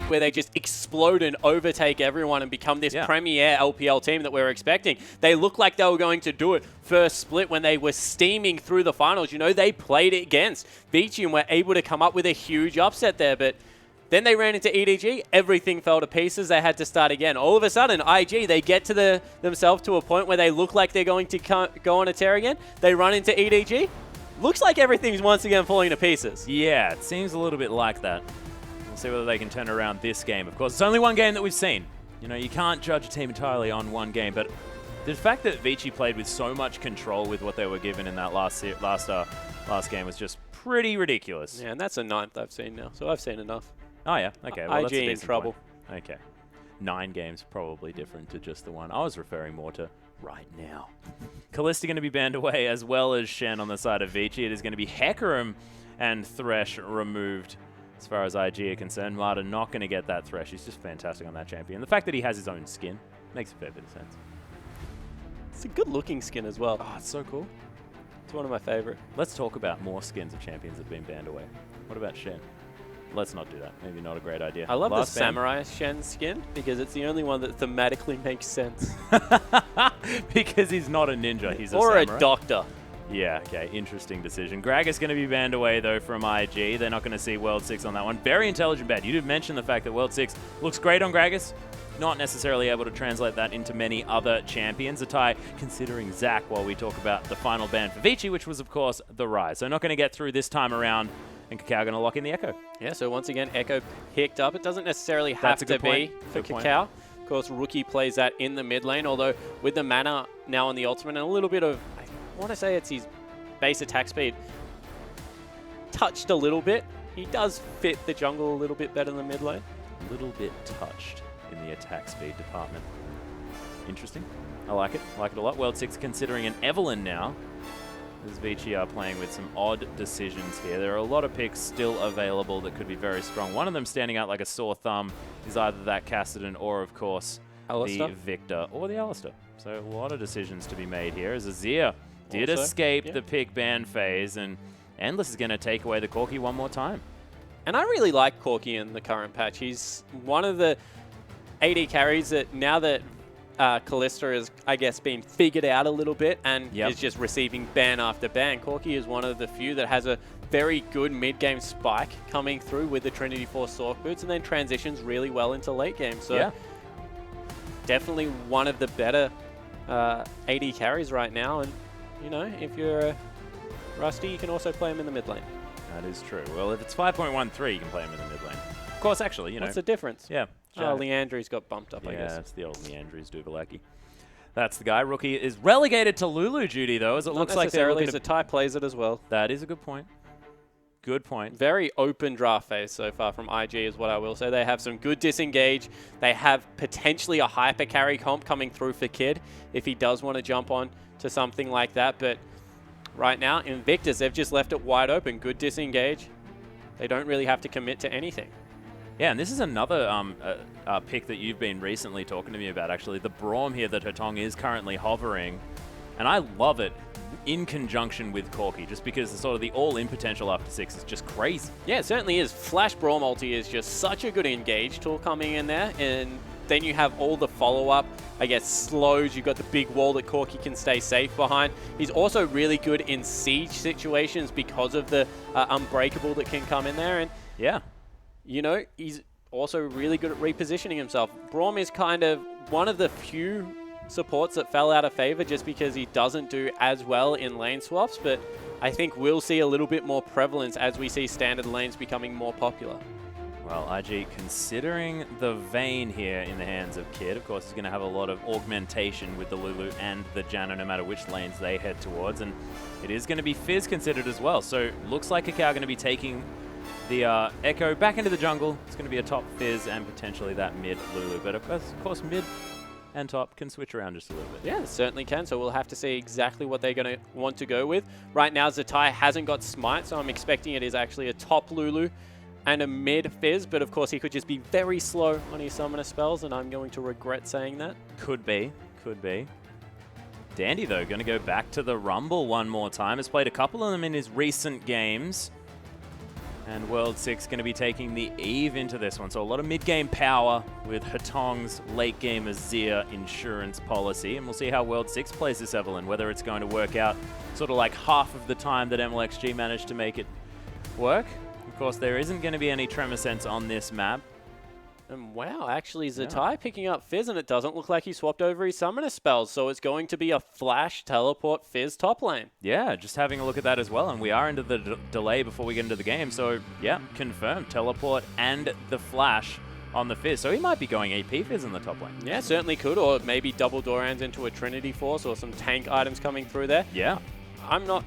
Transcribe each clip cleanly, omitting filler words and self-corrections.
where they just explode and overtake everyone and become this premier LPL team that we're expecting. They looked like they were going to do it first split when they were steaming through the finals. You know, they played it against Vici and were able to come up with a huge upset there, but then they ran into EDG. Everything fell to pieces. They had to start again. All of a sudden, IG, they get to themselves to a point where they look like they're going to go on a tear again. They run into EDG. Looks like everything's once again falling to pieces. Yeah, it seems a little bit like that. We'll see whether they can turn around this game. Of course, it's only one game that we've seen. You know, you can't judge a team entirely on one game, but the fact that Vici played with so much control with what they were given in that last game was just pretty ridiculous. Yeah, and that's a 9th I've seen now, so I've seen enough. Oh, yeah. Okay. Well, IG in trouble. Point. Okay. 9 games, probably different to just the one. I was referring more to right now. Kalista going to be banned away, as well as Shen on the side of Vici. It is going to be Hecarim and Thresh removed as far as IG are concerned. Marta not going to get that Thresh. He's just fantastic on that champion. The fact that he has his own skin makes a fair bit of sense. It's a good-looking skin as well. Oh, it's so cool. It's one of my favorite. Let's talk about more skins of champions that have been banned away. What about Shen? Let's not do that. Maybe not a great idea. I love the Samurai Shen skin because it's the only one that thematically makes sense. Because he's not a ninja, he's a samurai. Or a doctor. Yeah, okay, interesting decision. Gragas going to be banned away, though, from IG. They're not going to see World 6 on that one. Very intelligent ban. You did mention the fact that World 6 looks great on Gragas. Not necessarily able to translate that into many other champions. Zatai considering Zac while we talk about the final ban for Vici, which was, of course, the Rise. So not going to get through this time around. And Kakao going to lock in the Echo. Yeah, so once again, Echo picked up. It doesn't necessarily have to be for Kakao. Of course, Rookie plays that in the mid lane, although with the mana now on the ultimate and a little bit of, I want to say it's his base attack speed, touched a little bit. He does fit the jungle a little bit better than the mid lane. A little bit touched in the attack speed department. Interesting. I like it. I like it a lot. World 6 considering an Evelynn now. As Vici are playing with some odd decisions here. There are a lot of picks still available that could be very strong. One of them standing out like a sore thumb is either that Kassadin or, of course, Alistar. the Victor or the Alistar. So a lot of decisions to be made here as Azir did escape the pick ban phase, and Endless is going to take away the Corki one more time. And I really like Corki in the current patch. He's one of the AD carries that now that Kalista has, I guess, been figured out a little bit and is just receiving ban after ban. Corki is one of the few that has a very good mid-game spike coming through with the Trinity Force Sork Boots and then transitions really well into late game. So definitely one of the better AD carries right now. And, you know, if you're Rusty, you can also play him in the mid lane. That is true. Well, if it's 5.13, you can play him in the mid lane. Of course, actually, you know. What's the difference? Yeah. Oh, Leandry's got bumped up, I guess. Yeah, it's the old Leandry's Duvalaki. That's the guy. Rookie is relegated to Lulu duty, though, as it looks like they're looking to... Zatai plays it as well. That is a good point. Good point. Very open draft phase so far from IG is what I will say. They have some good disengage. They have potentially a hyper carry comp coming through for Kid if he does want to jump on to something like that. But right now, Invictus, they've just left it wide open. Good disengage. They don't really have to commit to anything. Yeah, and this is another pick that you've been recently talking to me about, actually. The Braum here that Hotong is currently hovering. And I love it in conjunction with Corki, just because the sort of the all-in potential after 6 is just crazy. Yeah, it certainly is. Flash Braum ulti is just such a good engage tool coming in there. And then you have all the follow-up, I guess, slows. You've got the big wall that Corki can stay safe behind. He's also really good in siege situations because of the Unbreakable that can come in there. And yeah. You know, he's also really good at repositioning himself. Braum is kind of one of the few supports that fell out of favor just because he doesn't do as well in lane swaps, but I think we'll see a little bit more prevalence as we see standard lanes becoming more popular. Well, IG considering the Vayne here in the hands of Kid. Of course, he's going to have a lot of augmentation with the Lulu and the Janna, no matter which lanes they head towards, and it is going to be Fizz considered as well. So looks like Kakao going to be taking the Echo back into the jungle. It's going to be a top Fizz and potentially that mid Lulu. But of course, mid and top can switch around just a little bit. Yeah, it certainly can. So we'll have to see exactly what they're going to want to go with. Right now, Zatai hasn't got Smite, so I'm expecting it is actually a top Lulu and a mid Fizz. But of course, he could just be very slow on his summoner spells, and I'm going to regret saying that. Could be. Could be. Dandy, though, going to go back to the Rumble one more time. Has played a couple of them in his recent games. And World 6 going to be taking the Eve into this one. So a lot of mid-game power with Hatong's late-game Azir insurance policy. And we'll see how World 6 plays this, Evelyn, whether it's going to work out sort of like half of the time that MLXG managed to make it work. Of course, there isn't going to be any Tremor Sense on this map. And wow, actually Zatai picking up Fizz, and it doesn't look like he swapped over his summoner spells, so it's going to be a flash teleport Fizz top lane. Yeah, just having a look at that as well, and we are into the delay before we get into the game, so yeah, confirmed. Teleport and the flash on the Fizz, so he might be going AP Fizz in the top lane. Yeah, certainly could, or maybe double Dorans into a Trinity Force or some tank items coming through there. Yeah. I'm not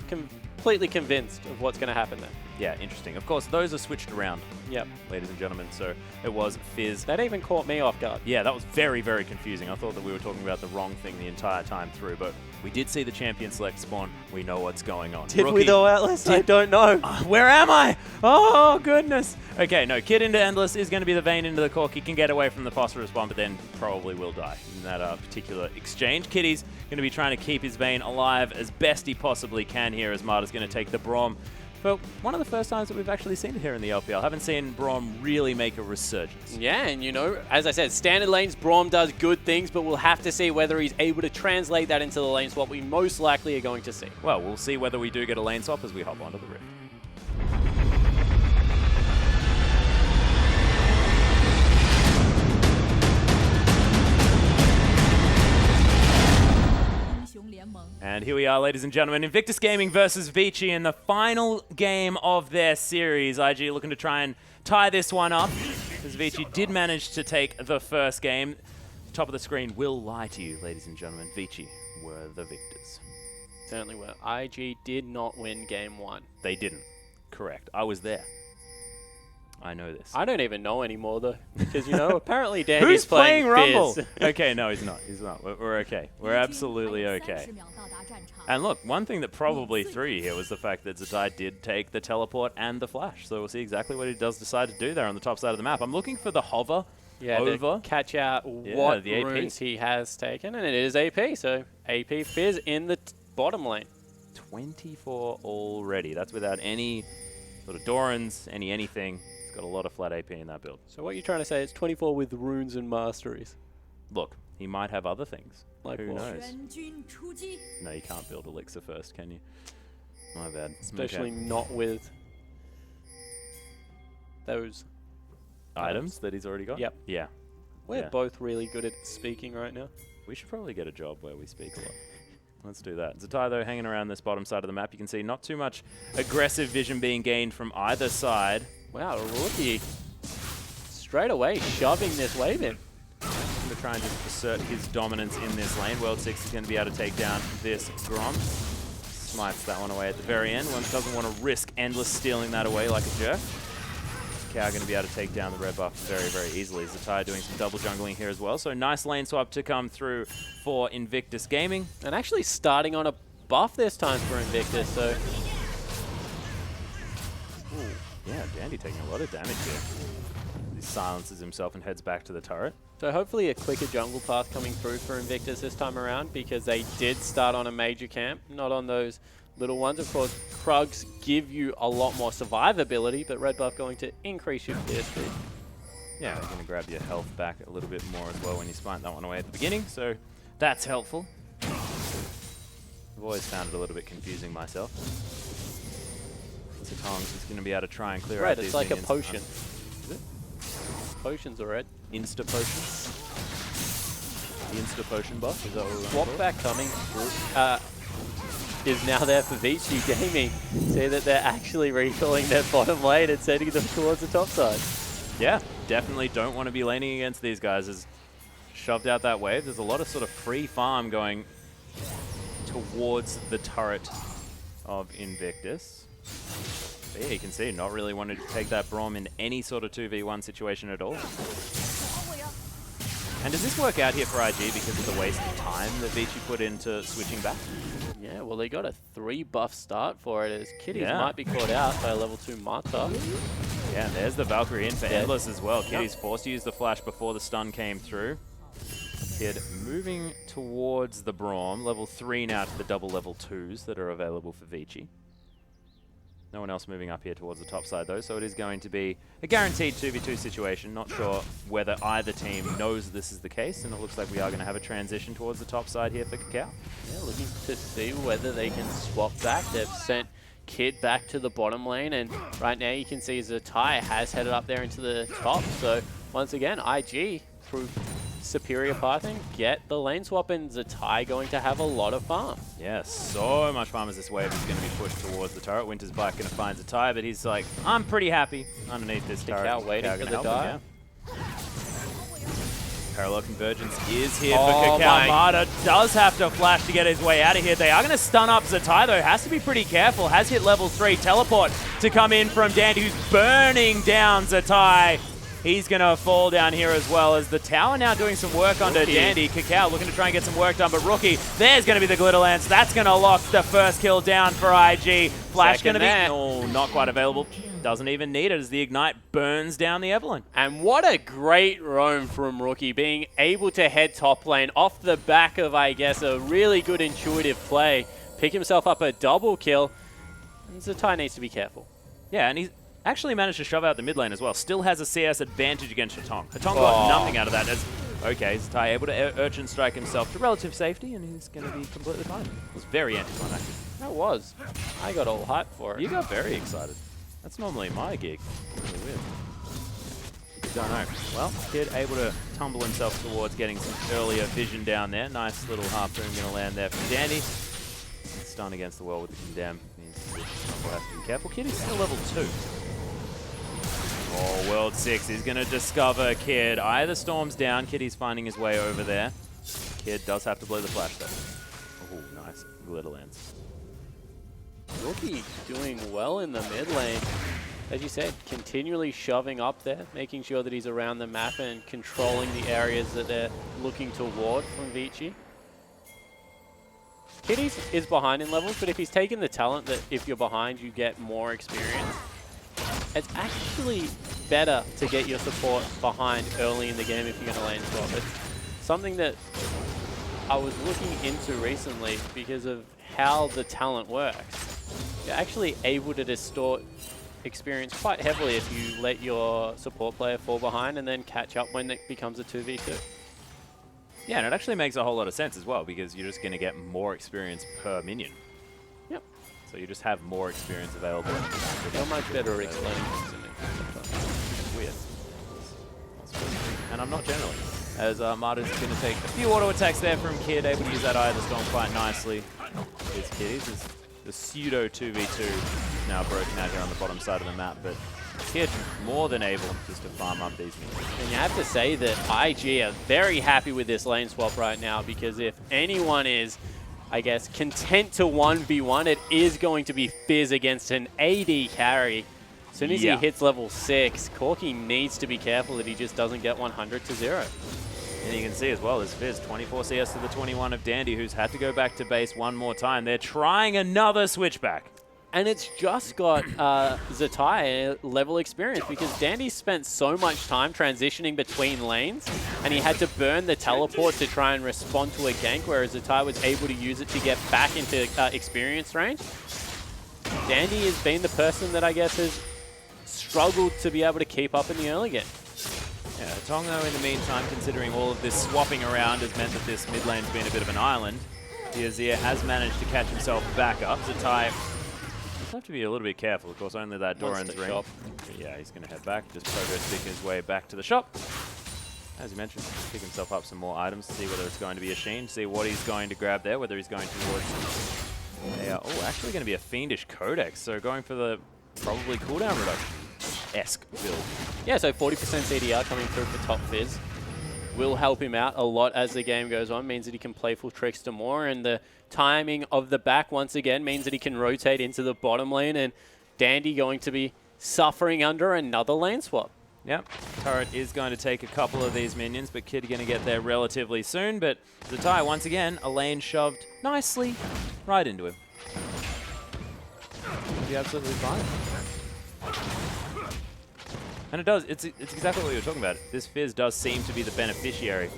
completely convinced of what's going to happen there. Yeah, interesting. Of course, those are switched around. Yep. Ladies and gentlemen, so it was Fizz. That even caught me off guard. Yeah, that was very, very confusing. I thought that we were talking about the wrong thing the entire time through, but we did see the champion select spawn. We know what's going on. Did we though, Atlas? I don't know. Where am I? Oh, goodness. Okay, no, Kid into Endless is going to be the Vayne into the Cork. He can get away from the phosphorus bomb, but then probably will die in that particular exchange. Kitty's going to be trying to keep his Vayne alive as best he possibly can here, as Marta's going to take the Braum. But one of the first times that we've actually seen it here in the LPL. Haven't seen Braum really make a resurgence. Yeah, and you know, as I said, standard lanes, Braum does good things, but we'll have to see whether he's able to translate that into the lane swap we most likely are going to see. Well, we'll see whether we do get a lane swap as we hop onto the Rift. And here we are, ladies and gentlemen, Invictus Gaming versus Vici in the final game of their series. IG looking to try and tie this one up, as Vici did manage to take the first game. Top of the screen will lie to you, ladies and gentlemen. Vici were the victors. Certainly were. IG did not win game one. They didn't. Correct. I was there. I know this. I don't even know anymore, though, because, you know, apparently Dandy's Who's playing Rumble? Fizz. Okay, no, he's not. He's not. We're okay. We're absolutely okay. And look, one thing that probably threw you here was the fact that Zatai did take the teleport and the flash. So we'll see exactly what he does decide to do there on the top side of the map. I'm looking for the hover over. To catch out what the runes he has taken, and it is AP. So AP Fizz in the bottom lane. 24 already. That's without any sort of Dorans, anything. He's got a lot of flat AP in that build. So what you're trying to say is 24 with runes and masteries. Look, he might have other things. Like who what? knows? No, you can't build Elixir first, can you? My bad. Especially not with those items that he's already got? Yep. Yeah. We're both really good at speaking right now. We should probably get a job where we speak a lot. Let's do that. Zatai, though, hanging around this bottom side of the map. You can see not too much aggressive vision being gained from either side. Wow, Rookie straight away shoving this wave in. Going to try and just assert his dominance in this lane. World 6 is going to be able to take down this Grom. Smites that one away at the very end. One doesn't want to risk Endless stealing that away like a jerk. Cow going to be able to take down the red buff very, very easily. Zatai doing some double jungling here as well. So nice lane swap to come through for Invictus Gaming. And actually starting on a buff this time for Invictus, so... Ooh. Yeah, Dandy taking a lot of damage here. He silences himself and heads back to the turret. So hopefully a quicker jungle path coming through for Invictus this time around, because they did start on a major camp, not on those little ones. Of course, Krugs give you a lot more survivability, but red buff going to increase your clear speed. Yeah, you're going to grab your health back a little bit more as well when you spite that one away at the beginning, so that's helpful. I've always found it a little bit confusing myself. So Tongs is going to be able to try and clear out these it's like minions. a potion. Is it? Potions are red. Insta potion? The Insta potion buff? Is that what we're Swap back coming is now there for Vici Gaming. See that they're actually recalling their bottom lane and sending them towards the top side. Yeah, definitely don't want to be laning against these guys. As shoved out that wave, there's a lot of sort of free farm going towards the turret of Invictus. But yeah, you can see, not really wanting to take that Braum in any sort of 2v1 situation at all. And does this work out here for IG because of the waste of time that Vici put into switching back? Yeah, well, they got a 3 buff start for it, as Kitties might be caught out by a level 2 Marta. Yeah, and there's the Valkyrie in for Endless as well. Kitty's forced to use the flash before the stun came through. Kid moving towards the Braum. Level 3 now to the double level 2s that are available for Vici. No one else moving up here towards the top side, though, so it is going to be a guaranteed 2v2 situation. Not sure whether either team knows this is the case, and it looks like we are going to have a transition towards the top side here for Kakao. Yeah, looking to see whether they can swap back. They've sent Kid back to the bottom lane, and right now you can see Zatai has headed up there into the top. So once again, IG through superior pathing, get the lane swap, and Zatai going to have a lot of farm. Yeah, so much farm as this wave is going to be pushed towards the turret. Winter's Bike going to find Zatai, but he's like, I'm pretty happy underneath this turret. Out waiting for the dive. Parallel Convergence is here for Kakao. Marta does have to flash to get his way out of here. They are going to stun up Zatai, though. Has to be pretty careful. Has hit level 3. Teleport to come in from Dandy, who's burning down Zatai. He's going to fall down here as well, as the tower now doing some work under Dandy. Kakao looking to try and get some work done, but Rookie, there's going to be the Glitter Lance. That's going to lock the first kill down for IG. Flash going to be, oh, not quite available. Doesn't even need it as the Ignite burns down the Evelyn. And what a great roam from Rookie, being able to head top lane off the back of, I guess, a really good intuitive play. Pick himself up a double kill. And Zatai needs to be careful. Yeah, and he's actually managed to shove out the mid lane as well. Still has a CS advantage against Hatong. Hatong got nothing out of that. As, okay, Zatai able to Urchin strike himself to relative safety, and he's going to be completely fine. It was very anticlimactic. That was. I got all hyped for it. You got very excited. That's normally my gig. Really weird. Don't know. Well, Kid able to tumble himself towards getting some earlier vision down there. Nice little harpoon going to land there for Dandy. Stun against the wall with the condemn. Means we'll have to be careful. Kid is still level 2. Oh, World 6 is going to discover Kid. Either Storm's down. Kiddy's finding his way over there. Kid does have to blow the flash, though. Oh, nice. Glitter Lance. Rookie doing well in the mid lane. As you said, continually shoving up there, making sure that he's around the map and controlling the areas that they're looking to ward from Vici. Kid is behind in levels, but if he's taken the talent that if you're behind, you get more experience, it's actually better to get your support behind early in the game if you're going to lane swap. It's something that I was looking into recently because of how the talent works. You're actually able to distort experience quite heavily if you let your support player fall behind and then catch up when it becomes a 2v2. Yeah, and it actually makes a whole lot of sense as well, because you're just going to get more experience per minion. Yep. So you just have more experience available. You're much better at explaining things than me. Weird. And I'm not generally. As Marta's going to take a few auto attacks there from Kid, able to use that Eye of the Storm quite nicely. This Kid is the pseudo 2v2 now broken out here on the bottom side of the map, but Kid more than able just to farm up these minions. And you have to say that IG are very happy with this lane swap right now, because if anyone is, I guess, content to 1v1, it is going to be Fizz against an AD carry. As soon as he hits level 6, Corky needs to be careful that he just doesn't get 100 to 0. And you can see as well as Fizz, 24 CS to the 21 of Dandy, who's had to go back to base one more time. They're trying another switchback. And it's just got Zatai level experience, because Dandy spent so much time transitioning between lanes, and he had to burn the teleport to try and respond to a gank, whereas Zatai was able to use it to get back into experience range. Dandy has been the person that I guess has struggled to be able to keep up in the early game. Yeah, Tong, though, in the meantime, considering all of this swapping around has meant that this mid lane's been a bit of an island. Diazir has managed to catch himself back up. Zatai will have to be a little bit careful. Of course, only that Doran's ring. Yeah, he's going to head back, just progress stick his way back to the shop. As you mentioned, pick himself up some more items to see whether it's going to be a Sheen, see what he's going to grab there, whether he's going towards actually going to be a Fiendish Codex, so going for the probably cooldown reduction-esque build. Yeah, so 40% CDR coming through for top Fizz will help him out a lot as the game goes on, means that he can play full Trickster more, and the timing of the back once again means that he can rotate into the bottom lane, and Dandy going to be suffering under another lane swap. Yep, turret is going to take a couple of these minions, but Kid going to get there relatively soon, but Zatai, once again, a lane shoved nicely right into him. He'll be absolutely fine. And it does, it's exactly what you were talking about. This Fizz does seem to be the beneficiary.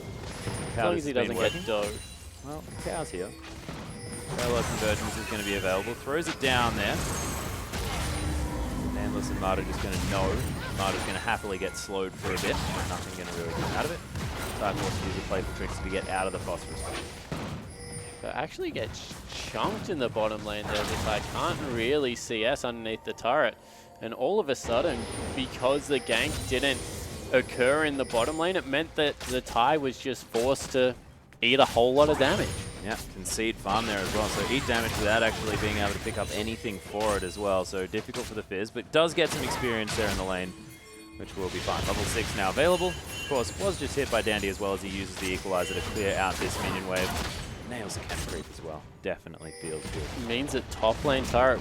As long as he doesn't get dough. Well, Cow's here. Parallel Convergence is going to be available. Throws it down there. Endless and Marta just going to know. Marta's going to happily get slowed for a bit. Nothing going to really come out of it. Dark Horse use a playful tricks to get out of the phosphorus. But actually gets chunked in the bottom lane there. This I can't really CS underneath the turret. And all of a sudden, because the gank didn't occur in the bottom lane, it meant that the tie was just forced to eat a whole lot of damage. Yeah, concede farm there as well. So eat damage without actually being able to pick up anything for it as well. So difficult for the Fizz, but does get some experience there in the lane, which will be fine. Level 6 now available. Of course, was just hit by Dandy as well as he uses the Equalizer to clear out this minion wave. Nails the camp creep as well. Definitely feels good. It means that top lane turret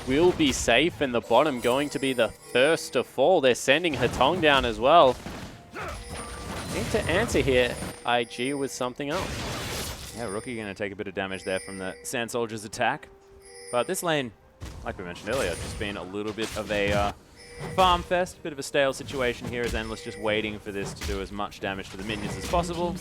will be safe and the bottom going to be the first to fall. They're sending Hatong down as well. Need to answer here, IG, with something else. Yeah, Rookie going to take a bit of damage there from the Sand Soldier's attack. But this lane, like we mentioned earlier, just been a little bit of a farm fest, bit of a stale situation here as Endless just waiting for this to do as much damage to the minions as possible.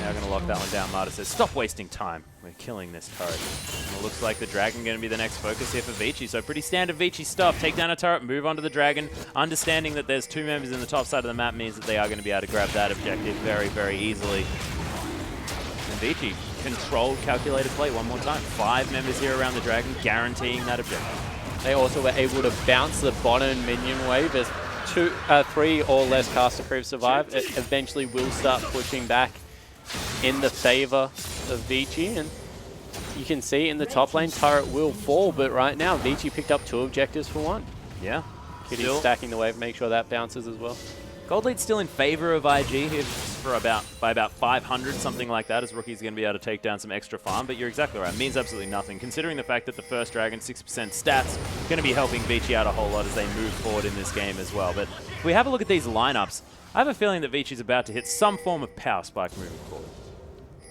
Now going to lock that one down. Marta says, stop wasting time. We're killing this turret. And it looks like the Dragon going to be the next focus here for Vici. So pretty standard Vici stuff. Take down a turret, move on to the Dragon. Understanding that there's 2 members in the top side of the map means that they are going to be able to grab that objective very, very easily. And Vici, controlled calculated play one more time. 5 members here around the Dragon, guaranteeing that objective. They also were able to bounce the bottom minion wave as 3 or less caster creeps survive. It eventually will start pushing back in the favor of Vici, and you can see in the top lane turret will fall, but right now Vici picked up 2 objectives for 1. Yeah. Kitty's stacking the wave, make sure that bounces as well. Gold lead's still in favor of IG here for by about 500, something like that, as Rookie's going to be able to take down some extra farm. But you're exactly right. It means absolutely nothing, considering the fact that the first Dragon, 6% stats, going to be helping Vici out a whole lot as they move forward in this game as well. But if we have a look at these lineups, I have a feeling that Vici's about to hit some form of power spike moving forward.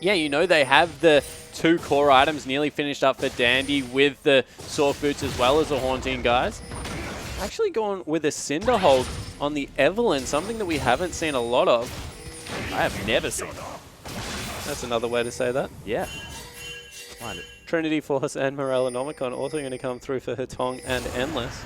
Yeah, you know, they have the 2 core items nearly finished up for Dandy with the Soft Boots as well as the Haunting guys. Actually going with a Cinderhold on the Evelyn, something that we haven't seen a lot of. I have never seen. That's another way to say that. Yeah. Find it. Trinity Force and Morellonomicon also going to come through for Hatong and Endless.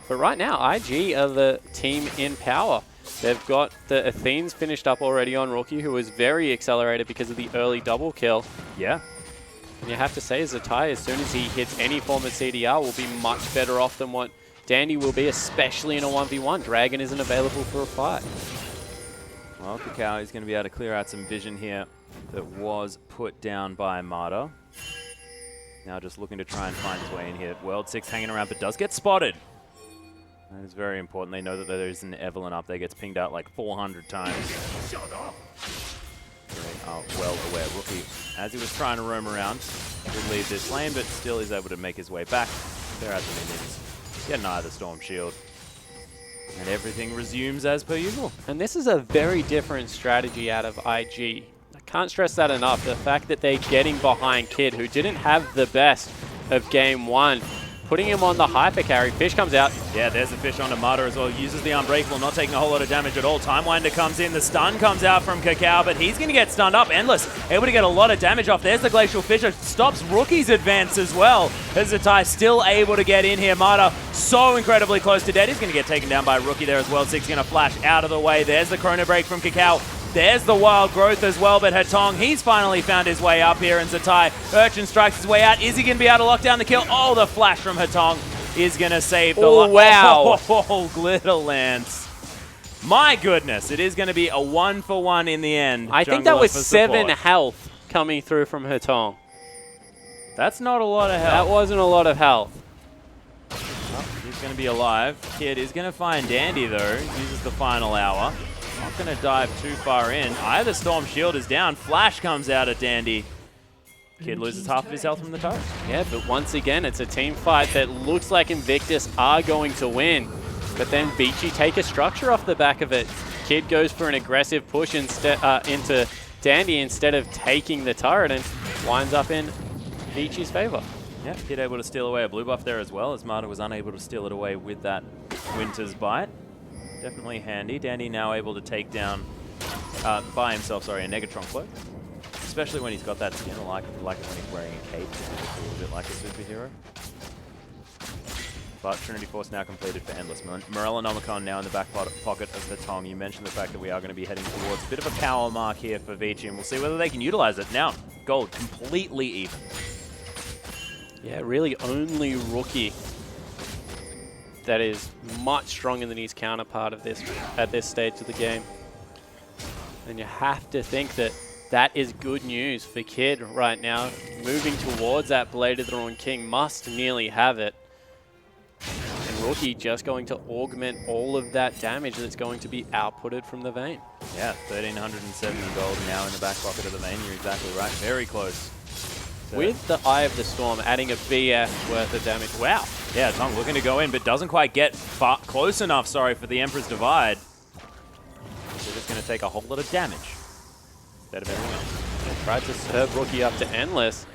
But right now, IG are the team in power. They've got the Athenes finished up already on Rookie, who was very accelerated because of the early double kill. Yeah. And you have to say, Zatai, as soon as he hits any form of CDR, will be much better off than what Dandy will be, especially in a 1v1. Dragon isn't available for a fight. Well, Kakao is going to be able to clear out some vision here that was put down by Marta. Now just looking to try and find his way in here. World 6 hanging around, but does get spotted. That is very important. They know that there is an Evelyn up there. Gets pinged out like 400 times. They are well aware. Rookie, as he was trying to roam around, did leave this lane, but still is able to make his way back. Clear out the minions. Get an eye of the Storm Shield. And everything resumes as per usual. And this is a very different strategy out of IG. I can't stress that enough. The fact that they're getting behind Kid, who didn't have the best of game 1. Putting him on the hyper carry. Fish comes out. Yeah, there's the Fish onto Marta as well. Uses the Unbreakable, not taking a whole lot of damage at all. Timewinder comes in. The stun comes out from Kakao, but he's going to get stunned up. Endless, able to get a lot of damage off. There's the Glacial Fisher. Stops Rookie's advance as well. Zatai still able to get in here. Marta so incredibly close to dead. He's going to get taken down by Rookie there as well. Six going to flash out of the way. There's the Chrono Break from Kakao. There's the Wild Growth as well, but Hatong, he's finally found his way up here, and Zatai, Urchin strikes his way out. Is he going to be able to lock down the kill? Oh, the flash from Hatong is going to save the life. Wow. Oh, Glitter Lance. My goodness, it is going to be a 1-for-1 in the end. I think that was 7 health coming through from Hatong. That's not a lot of health. That wasn't a lot of health. Well, he's going to be alive. Kid is going to find Dandy, though. Uses the final hour. Not going to dive too far in. Either Storm Shield is down. Flash comes out at Dandy. Kid loses half of his health from the turret. Yeah, but once again, it's a team fight that looks like Invictus are going to win. But then Vici take a structure off the back of it. Kid goes for an aggressive push into Dandy instead of taking the turret and winds up in Vici's favor. Yeah, Kid able to steal away a blue buff there as well, as Marta was unable to steal it away with that Winter's Bite. Definitely handy. Dandy now able to take down, by himself, a Negatron Cloak. Especially when he's got that skin. I like it when he's wearing a cape. It's a little bit like a superhero. but Trinity Force now completed for Endless. Morellonomicon now in the back pocket of the Tong. You mentioned the fact that we are going to be heading towards a bit of a power mark here for Vici, and we'll see whether they can utilize it. Now, gold completely even. Yeah, really only Rookie that is much stronger than his counterpart of this at this stage of the game. And you have to think that that is good news for Kid right now. Moving towards that Blade of the Ruined King, must nearly have it. And Rookie just going to augment all of that damage that's going to be outputted from the Vayne. Yeah, 1,370 gold now in the back pocket of the Vayne. You're exactly right. Very close. With the Eye of the Storm adding a BF worth of damage. Wow. Yeah, Tong looking to go in, but doesn't quite get close enough, for the Emperor's Divide. They're just going to take a whole lot of damage. Instead of everyone else. Tried to serve Rookie up to Endless.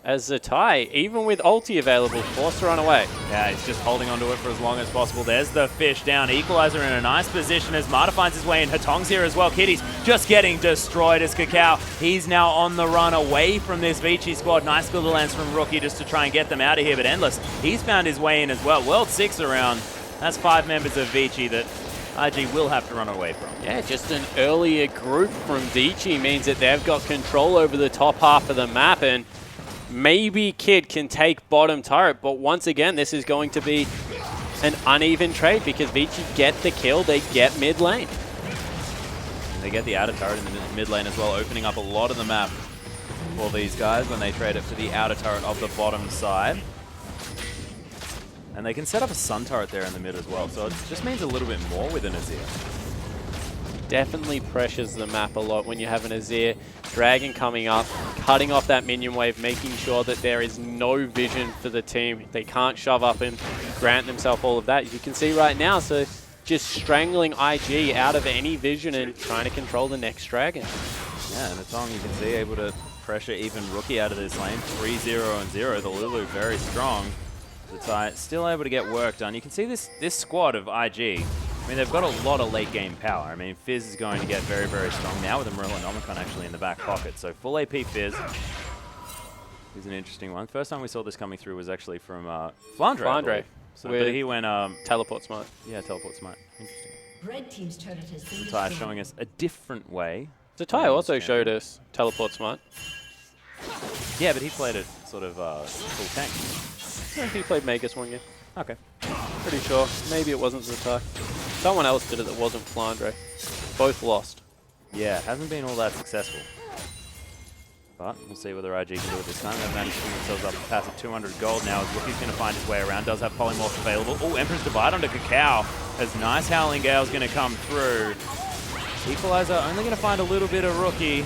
As Zatai, even with ulti available, forced to run away. Yeah, he's just holding onto it for as long as possible. There's the fish down. Equalizer in a nice position as Marta finds his way in. Hatong's here as well. Kitty's just getting destroyed as Kakao. He's now on the run away from this Vici squad. Nice little lance from Rookie just to try and get them out of here. But Endless, he's found his way in as well. World 6 around. That's 5 members of Vici that IG will have to run away from. Yeah, just an earlier group from Vici means that they've got control over the top half of the map, and maybe Kid can take bottom turret, but once again, this is going to be an uneven trade because Vici get the kill, they get mid lane. And they get the outer turret in the mid lane as well, opening up a lot of the map for these guys when they trade it for the outer turret of the bottom side. And they can set up a sun turret there in the mid as well, so it just means a little bit more with an Azir. Definitely pressures the map a lot when you have an Azir Dragon coming up, cutting off that minion wave, making sure that there is no vision for the team. They can't shove up and grant themselves all of that. As you can see right now, so just strangling IG out of any vision and trying to control the next dragon. Yeah, and the Tong, you can see, able to pressure even Rookie out of this lane. 3-0 and 0. The Lulu very strong. Zatai still able to get work done. You can see this squad of IG. I mean, they've got a lot of late game power. I mean, Fizz is going to get very, very strong now with a Morellonomicon actually in the back pocket. So full AP Fizz is an interesting one. First time we saw this coming through was actually from Flandre. So, but he went Teleport Smart. Yeah, Teleport Smart. Interesting. Red team's turret has been Zatai showing us a different way. Zatai also showed us Teleport Smart. Yeah, but he played it sort of full tank. Yeah, he played Magus one game. Okay. Pretty sure. Maybe it wasn't Zatai. Someone else did it that wasn't Flandre. Both lost. Yeah, hasn't been all that successful. But we'll see whether IG can do it this time. They've managed to get themselves up a pass of 200 gold now as Rookie's going to find his way around. Does have Polymorph available. Oh, Emperor's Divide onto Kakao as nice Howling Gale's going to come through. Equalizer only going to find a little bit of Rookie.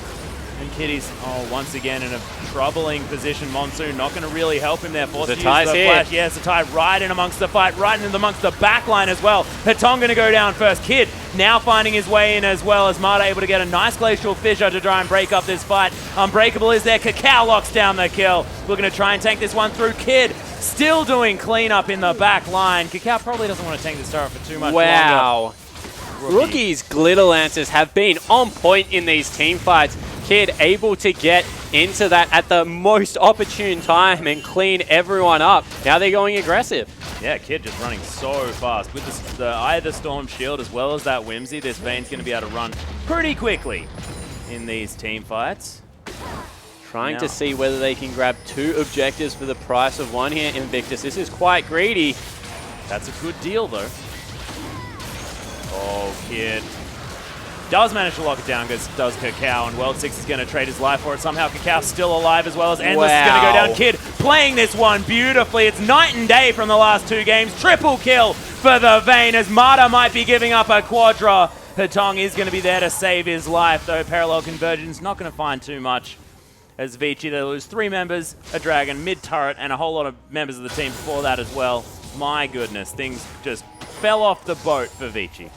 And Kitty's, once again in a troubling position. Monsoon not going to really help him there. Forced to use the flash. Yeah, Zatai right in amongst the fight, right in amongst the back line as well. Hatong going to go down first. Kid now finding his way in as well as Marta able to get a nice Glacial Fissure to try and break up this fight. Unbreakable is there. Kakao locks down the kill. We're going to try and tank this one through. Kid still doing cleanup in the back line. Kakao probably doesn't want to tank this turret for too much longer. Rookie's Glitter Lancers have been on point in these team fights. Kid able to get into that at the most opportune time and clean everyone up. Now they're going aggressive. Yeah, Kid just running so fast. With the Eye of the Storm shield as well as that Whimsy, this Vayne's going to be able to run pretty quickly in these team fights. Trying to see whether they can grab 2 objectives for the price of 1 here, Invictus. This is quite greedy. That's a good deal, though. Oh, Kid does manage to lock it down, does Kakao, and World 6 is going to trade his life for it. Somehow Kakao's still alive as well as Endless is going to go down. Kid playing this one beautifully. It's night and day from the last 2 games. Triple kill for the Vayne as Marta might be giving up a Quadra. Hatong is going to be there to save his life, though Parallel Convergence not going to find too much. As Vici, they lose 3 members, a Dragon, mid-turret, and a whole lot of members of the team before that as well. My goodness, things just fell off the boat for Vici.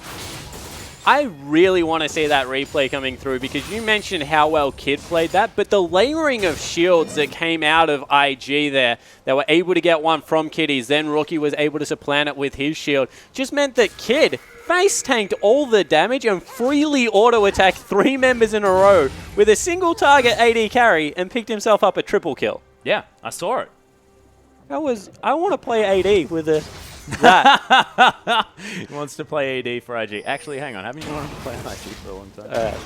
I really want to see that replay coming through because you mentioned how well Kid played that, but the layering of shields that came out of IG there, they were able to get one from Kitty's, then Rookie was able to supplant it with his shield, just meant that Kid face tanked all the damage and freely auto-attacked 3 members in a row with a single target AD carry and picked himself up a triple kill. Yeah, I saw it. I want to play AD with a that. He wants to play AD for IG. Actually, hang on. Haven't you wanted to play IG for a long time? Yeah.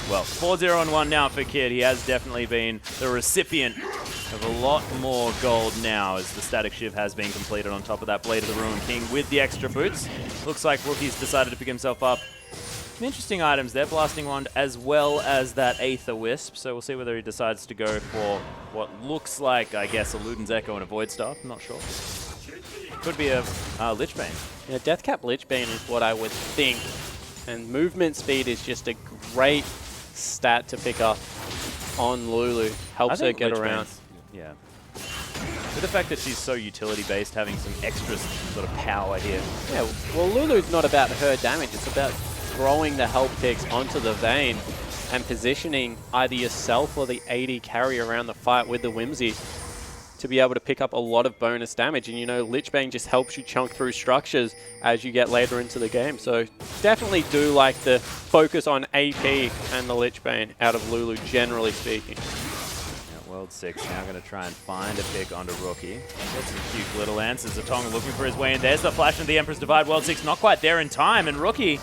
Well, 4-0-1 now for Kid. He has definitely been the recipient of a lot more gold now as the static shiv has been completed on top of that Blade of the Ruined King with the extra boots. Looks like Rookie's decided to pick himself up some interesting items there, Blasting Wand as well as that Aether Wisp. So we'll see whether he decides to go for what looks like, I guess, a Luden's Echo and a Void Staff. I'm not sure. Could be a Lich Bane. Yeah, Deathcap Lich Bane is what I would think. And movement speed is just a great stat to pick up on Lulu. Helps her get around. Yeah. With the fact that she's so utility-based, having some extra sort of power here. Yeah, well, Lulu's not about her damage. It's about throwing the help picks onto the Vayne and positioning either yourself or the AD carry around the fight with the Whimsy to be able to pick up a lot of bonus damage. And, you know, Lich Bane just helps you chunk through structures as you get later into the game. So definitely do like the focus on AP and the Lich Bane out of Lulu, generally speaking. World 6 now going to try and find a pick onto Rookie. Gets some cute little answers. Zatong looking for his way in. There's the flash into the Emperor's Divide. World 6 not quite there in time, and Rookie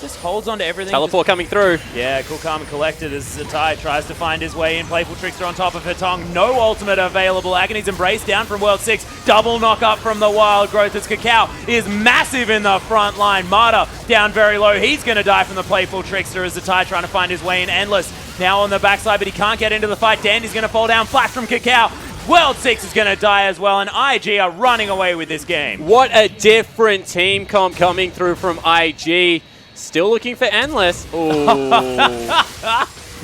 just holds on to everything. Teleport coming through. Yeah, cool, calm, and collected as Zatai tries to find his way in. Playful Trickster on top of Hatong. No ultimate available. Agony's Embrace down from World 6. Double knock up from the Wild Growth as Cacao is massive in the front line. Marta down very low. He's going to die from the Playful Trickster as Zatai trying to find his way in. Endless now on the backside, but he can't get into the fight. Dandy's going to fall down. Flash from Cacao. World 6 is going to die as well, and IG are running away with this game. What a different team comp coming through from IG. Still looking for Endless. Ooh.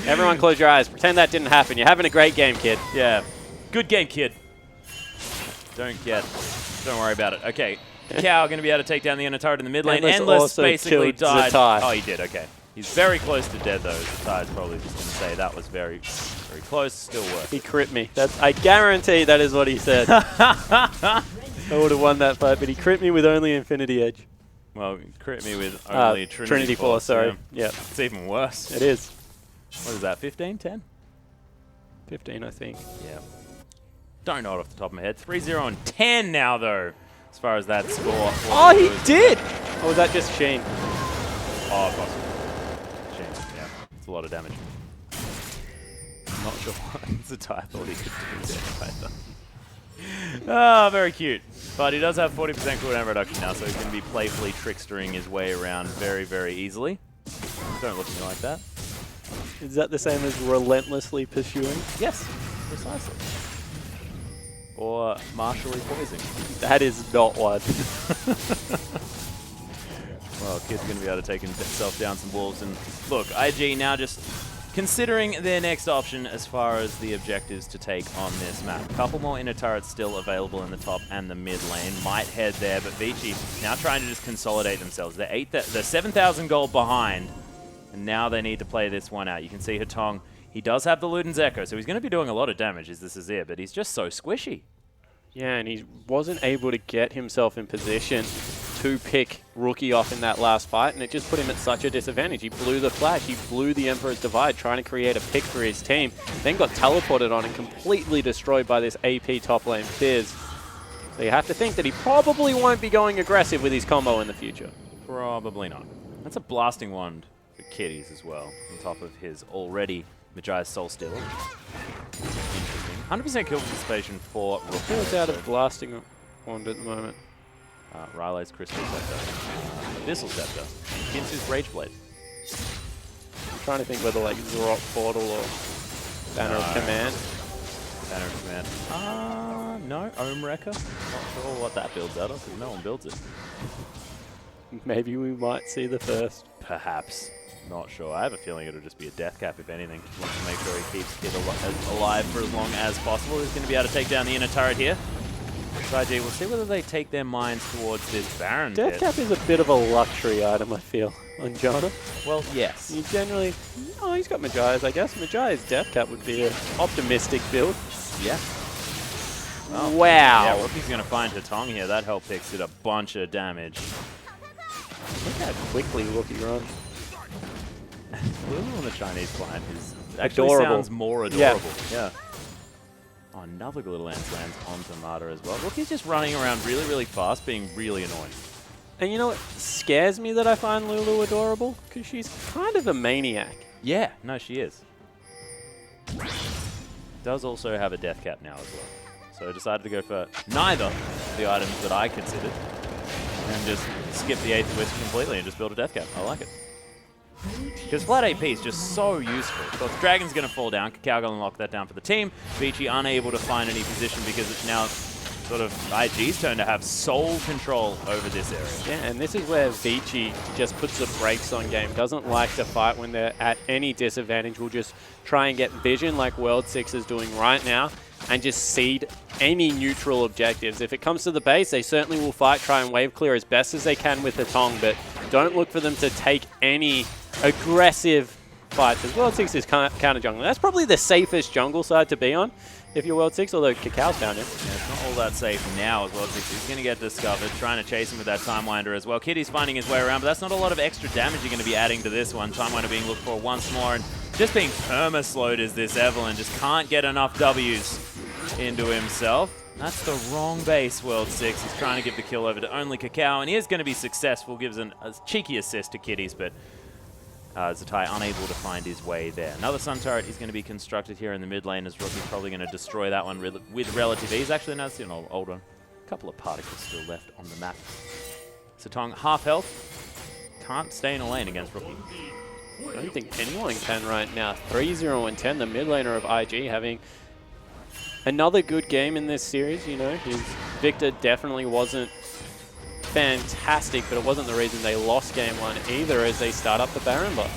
Everyone close your eyes. Pretend that didn't happen. You're having a great game, kid. Yeah. Good game, kid. Don't worry about it. Okay. Cow going to be able to take down the inner turret in the mid lane. Endless basically died. Zatai. Oh, he did. Okay. He's very close to dead, though. Zatai's probably just going to say that was very, very close. Still works. He crit me. I guarantee that is what he said. I would have won that fight, but he crit me with only Infinity Edge. Well, crit me with only Trinity Force. Sorry. Yeah. It's even worse. It is. What is that, 15, 10? 15, I think. Yeah. Don't know it off the top of my head. 3-0 and 10 now, though, as far as that score. Oh, he did! Or was that just Sheen? Oh, possible. Sheen, yeah. It's a lot of damage. I'm not sure why Zatai thought he could do that. Ah, very cute. But he does have 40% cooldown reduction now, so he's going to be playfully trickstering his way around very, very easily. Don't look at me like that. Is that the same as relentlessly pursuing? Yes, precisely. Or martially poisoning. That is not one. Well, Kid's going to be able to take himself down some wolves. And look, IG now just considering their next option as far as the objectives to take on this map. A couple more inner turrets still available in the top and the mid lane. Might head there, but Vici now trying to just consolidate themselves. They're 7,000 gold behind, and now they need to play this one out. You can see Hatong, he does have the Luden's Echo, so he's going to be doing a lot of damage as this is here, but he's just so squishy. Yeah, and he wasn't able to get himself in position to pick Rookie off in that last fight, and it just put him at such a disadvantage. He blew the flash, he blew the Emperor's Divide trying to create a pick for his team, then got teleported on and completely destroyed by this AP top lane Fizz. So you have to think that he probably won't be going aggressive with his combo in the future. Probably not. That's a Blasting Wand for Kitties as well, on top of his already Magi's Soul Stealer. Interesting. 100% kill participation for Rookie. Who's out of Blasting Wand at the moment? Riley's Crystal Scepter. Abyssal Scepter. Ginsu's Rage Blade. I'm trying to think whether like Zrock Portal or Banner of Command. Banner of Command. No, Ohm Wrecker. Not sure what that builds out of because no one builds it. Maybe we might see the first. Perhaps. Not sure. I have a feeling it'll just be a death cap, if anything. Just wants to make sure he keeps Kid alive for as long as possible. He's going to be able to take down the inner turret here. IG, we'll see whether they take their minds towards this Baron Death pit. cap is a bit of a luxury item, I feel, on Jonah. Well, yes. You generally... Oh, he's got Magi's, I guess. Magi's Death cap would be an optimistic build. Yeah. Oh. Wow. Yeah, Rookie's going to find Hatong here. That help picks did a bunch of damage. Look how quickly Rookie runs. Lulu on the Chinese client is actually adorable. sounds more adorable. Yeah. Oh, another good little lance lands onto Marta as well. Look, he's just running around really, really fast, being really annoying. And you know what scares me that I find Lulu adorable? Because she's kind of a maniac. Yeah, no, she is. Does also have a death cap now as well. So I decided to go for neither of the items that I considered and just skip the 8th twist completely and just build a death cap. I like it. Because flat AP is just so useful. So if Dragon's going to fall down, Kakao going to lock that down for the team. Vici unable to find any position because it's now sort of IG's turn to have sole control over this area. Yeah, and this is where Vici just puts the brakes on game. Doesn't like to fight when they're at any disadvantage. Will just try and get vision like World 6 is doing right now and just seed any neutral objectives. If it comes to the base, they certainly will fight, try and wave clear as best as they can with the Tong, but don't look for them to take any aggressive fights. As World 6 is counter jungle. That's probably the safest jungle side to be on if you're World 6, although Kakao's down in. Yeah, it's not all that safe now as World 6 is going to get discovered, trying to chase him with that Time Winder as well. Kitty's finding his way around, but that's not a lot of extra damage you're going to be adding to this one. Time Winder being looked for once more, and just being perma-slowed is this Evelyn. Just can't get enough W's into himself. That's the wrong base, World 6. He's trying to give the kill over to only Kakao, and he is going to be successful. Gives a cheeky assist to Kitties, but Zatai unable to find his way there. Another Sun Turret is going to be constructed here in the mid lane as Rookie's probably going to destroy that one with relative ease. Actually, no, it's an old one. A couple of particles still left on the map. Satong, half health. Can't stay in a lane against Rookie. I don't think anyone can right now. 3-0 and 10, the mid laner of IG having another good game in this series. You know, his Victor definitely wasn't fantastic, but it wasn't the reason they lost game 1 either as they start up the Baron bot.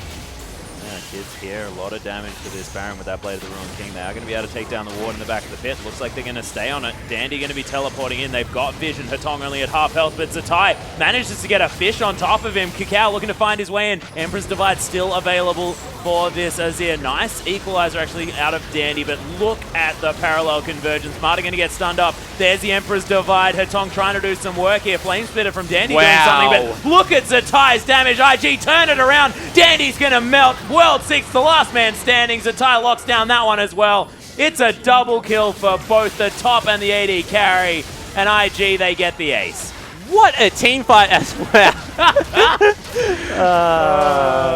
Yeah, kids here, a lot of damage to this Baron with that Blade of the Ruined King. They are going to be able to take down the ward in the back of the pit. Looks like they're going to stay on it. Dandy going to be teleporting in. They've got vision. Hatong only at half health, but Zatai manages to get a fish on top of him. Kakao looking to find his way in. Emperor's Divide still available for this Azir. Nice equalizer actually out of Dandy, but look at the parallel convergence. Marta going to get stunned up. There's the Emperor's Divide. Hatong trying to do some work here. Flame Splitter from Dandy doing something, but look at Zatai's damage. IG turn it around. Dandy's going to melt. World 6, the last man standing. Zatai locks down that one as well. It's a double kill for both the top and the AD carry, and IG, they get the ace. What a team fight as well.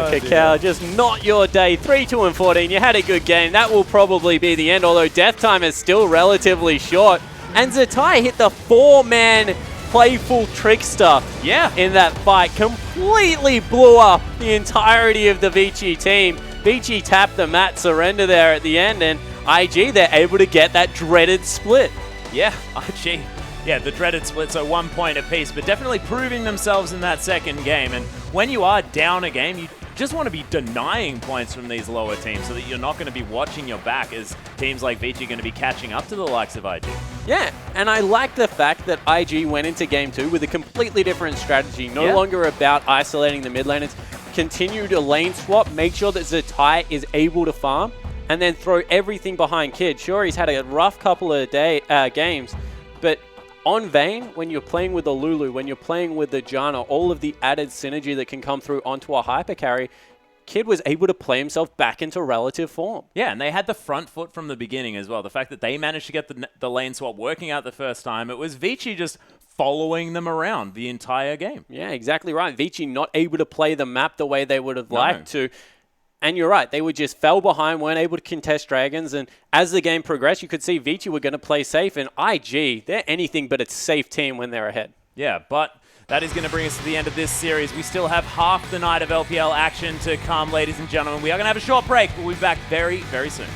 Kakao, just not your day. 3-2 and 14. You had a good game. That will probably be the end, although death time is still relatively short. And Zatai hit the 4-man playful trickster in that fight. Completely blew up the entirety of the Vici team. Vici tapped the mat surrender there at the end, and IG, they're able to get that dreaded split. Yeah, IG. Yeah, the dreaded split, so 1 point apiece, but definitely proving themselves in that second game. And when you are down a game, you just want to be denying points from these lower teams so that you're not going to be watching your back as teams like Vici are going to be catching up to the likes of IG. Yeah, and I like the fact that IG went into game 2 with a completely different strategy. No longer about isolating the mid laners. Continue to lane swap, make sure that Zatai is able to farm, and then throw everything behind Kid. Sure, he's had a rough couple of games, but on Vayne, when you're playing with the Lulu, when you're playing with the Janna, all of the added synergy that can come through onto a hyper carry, Kid was able to play himself back into relative form. Yeah, and they had the front foot from the beginning as well. The fact that they managed to get the lane swap working out the first time, it was Vici just following them around the entire game. Yeah, exactly right. Vici not able to play the map the way they would have liked to. And you're right, they were just fell behind, weren't able to contest Dragons, and as the game progressed, you could see Vici were going to play safe, and IG, they're anything but a safe team when they're ahead. Yeah, but that is going to bring us to the end of this series. We still have half the night of LPL action to come, ladies and gentlemen. We are going to have a short break. We'll be back very, very soon.